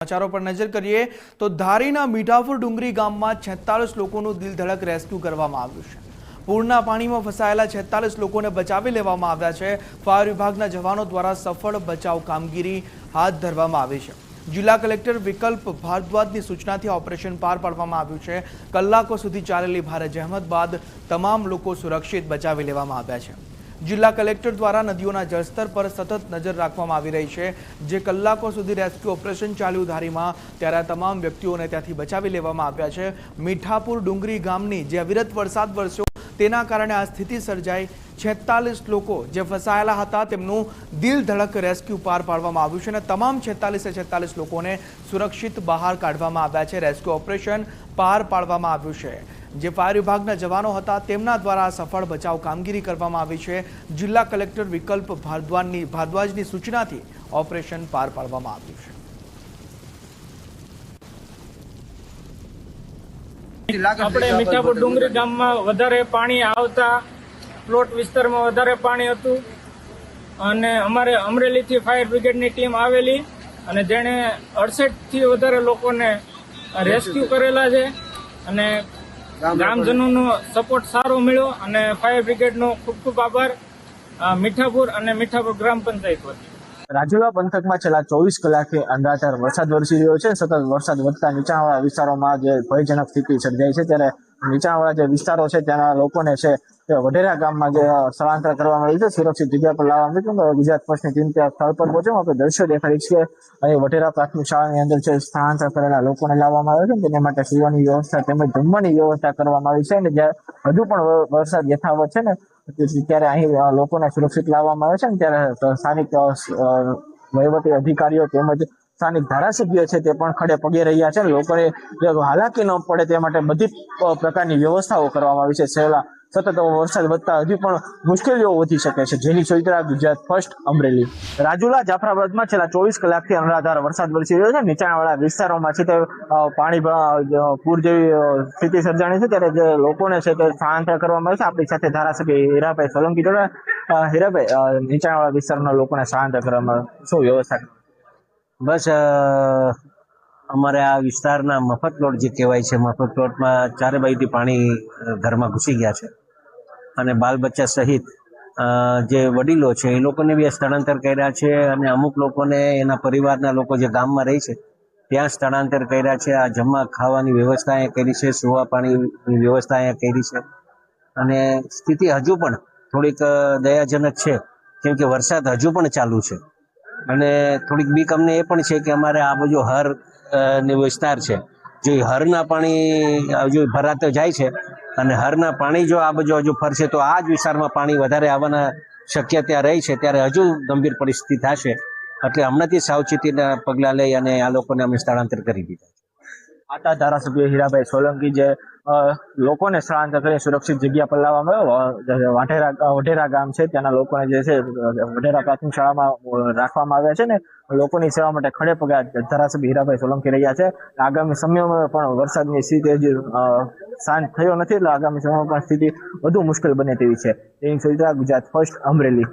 સમાચારો પર નજર કરીએ તો ધારીના મીઠાપુર ડુંગરી ગામમાં 46 લોકોનું દિલધડક રેસ્ક્યુ કરવામાં આવ્યું છે। પૂરના પાણીમાં ફસાયેલા 46 લોકોને બચાવી લેવામાં આવ્યા છે। ફાયર વિભાગના જવાનો દ્વારા સફળ બચાવ કામગીરી હાથ ધરવામાં આવી છે। જિલ્લા કલેક્ટર વિકલ્પ ભારદ્વાજની સૂચનાથી ઓપરેશન પાર પાડવામાં આવ્યું છે। કલાકો સુધી ચાલેલી ભારે જહેમત બાદ તમામ લોકો સુરક્ષિત બચાવી લેવામાં આવ્યા છે। जिला कलेक्टर द्वारा नदीओना जलस्तर पर सतत नजर राखवामां आवी रही है। जे कलाकों सुधी रेस्क्यू ऑपरेशन चाल्यु धारीमां त्यारे तमाम व्यक्तिओने त्याथी बचावी लेवामां आव्या छे। मीठापुर डुंगरी गामनी जे अविरत वरसाद वरस्यो तेना कारणे आ स्थिति सर्जाई। 46 लोको जे फसायेला हता तेमनुं दिल धड़क रेस्क्यू पार पाडवामां आव्युं छे अने तमाम 46 लोकोने सुरक्षित बहार काढवामां आव्या छे। रेस्क्यू ऑपरेशन पार पाडवामां आव्युं छे। जे फायर विभागना जवानों हता तेमना द्वारा सफल बचाव कामगीरी करवामां आवी छे। जिला कलेक्टर विकल्प भारद्वाजनी सूचनाथी ऑपरेशन पार पाडवामां आव्युं छे। આપણે મીઠાપુર ડુંગરી ગામમાં વધારે પાણી આવતા પ્લોટ વિસ્તારમાં વધારે પાણી હતું અને અમારે અમરેલીથી ફાયર બ્રિગેડની ટીમ આવેલી અને જેણે 68 થી વધારે લોકોને રેસ્ક્યુ કરેલા છે અને ગ્રામજનોનો સપોર્ટ સારો મળ્યો અને ફાયર બ્રિગેડનો ખૂબ ખૂબ આભાર મીઠાપુર અને મીઠાપુર ગ્રામ પંચાયત વતી। રાજુલા પંથકમાં છેલ્લા 24 કલાકે અનરાધાર વરસાદ વરસી રહ્યો છે। સતત વરસાદ વધતા નીચાણવાળા વિસ્તારોમાં જે ભયજનક સ્થિતિ સર્જાઈ છે ત્યારે નીચાણવાળા જે વિસ્તારો છે ત્યાંના લોકોને છે તે વઢેરા ગામમાં જે સ્થળાંતર કરવામાં આવ્યું છે, સુરક્ષિત જગ્યા પર લાવવામાં આવ્યું છે। ગુજરાત પોસ્ટની ટીમ ત્યાં સ્થળ પર પહોંચી આપણે દ્રશ્યો દેખાડી છે। અહીં વઢેરા પ્રાથમિક શાળાની અંદર છે સ્થળાંતર કરેલા લોકોને લાવવામાં આવ્યા છે તેના માટે સુવાની વ્યવસ્થા તેમજ જમવાની વ્યવસ્થા કરવામાં આવી છે અને જ્યાં હજુ પણ વરસાદ યથાવત છે ને ત્યારે અહીં લોકોને સુરક્ષિત લાવવામાં આવે છે ને ત્યારે સ્થાનિક વહીવટી અધિકારીઓ તેમજ સ્થાનિક ધારાસભ્ય છે તે પણ ખડે પગે રહ્યા છે। લોકોને હાલાકી ન પડે તે માટે બધી પ્રકારની વ્યવસ્થાઓ કરવામાં આવી છે। સતત વરસાદ વધતા હજુ પણ મુશ્કેલીઓ વધી શકે છે। જેની સૂચના ગુજરાત ફર્સ્ટ અમરેલી। રાજુલા જાફરાબાદમાં છેલ્લા 24 કલાકથી અનરાધાર વરસાદ વરસી રહ્યો છે। નીચાણવાળા વિસ્તારોમાં છે તે પાણી પૂર જેવી સ્થિતિ સર્જાણી છે ત્યારે જે લોકોને છે તે સ્થળાંતર કરવામાં આવે છે। આપણી સાથે ધારાસભ્ય હીરાભાઈ સોલંકી જોડાયા। હીરાભાઈ, નીચાણવાળા વિસ્તારના લોકોને સ્થળાંતર કરવામાં શું વ્યવસ્થા? બસ અમારે આ વિસ્તારના મફત પ્લોટ જે કહેવાય છે, મફત પ્લોટમાં ચારે બાજુથી પાણી ઘરમાં ઘૂસી ગયા છે અને બાલ બચ્ચા સહિત જે વડીલો છે એ લોકોને બી સ્થળાંતર કર્યા છે અને અમુક લોકોને એના પરિવારના લોકો જે ગામમાં રહે છે ત્યાં સ્થળાંતર કર્યા છે। આ જમવા ખાવાની વ્યવસ્થા અહીંયા કરી છે, સુવા પાણીની વ્યવસ્થા અહીંયા કરી છે અને સ્થિતિ હજુ પણ થોડીક દયાજનક છે કેમ કે વરસાદ હજુ પણ ચાલુ છે અને થોડીક બીક અમને એ પણ છે કે અમારે આ બાજુ હર વિસ્તાર છે, જો હરના પાણી હજુ ભરાતો જાય છે અને હરના પાણી જો આ બાજુ હજુ ફરશે તો આ જ વિસ્તારમાં પાણી વધારે આવવાના શક્યતા રહી છે ત્યારે હજુ ગંભીર પરિસ્થિતિ થશે એટલે હમણાંથી સાવચેતીના પગલાં લઈ અને આ લોકોને અમે સ્થળાંતર કરી દીધા છે। આ ધારાસભ્ય હીરાભાઈ સોલંકી જે લોકોને સ્થળાંતર કરી સુરક્ષિત જગ્યા પર લાવવામાં વઢેરા ગામ છે ત્યાંના લોકોને જે છે વઢેરા પ્રાથમિક શાળામાં રાખવામાં આવ્યા છે ને લોકોની સેવા માટે ખડે પગે ધારાસભ્ય હીરાભાઈ સોલંકી રહ્યા છે। આગામી સમયમાં પણ વરસાદની સ્થિતિ હજી શાંત થયો નથી એટલે આગામી સમયમાં પણ સ્થિતિ વધુ મુશ્કેલ બને તેવી છે। એની સૂચના ગુજરાત ફર્સ્ટ અમરેલી।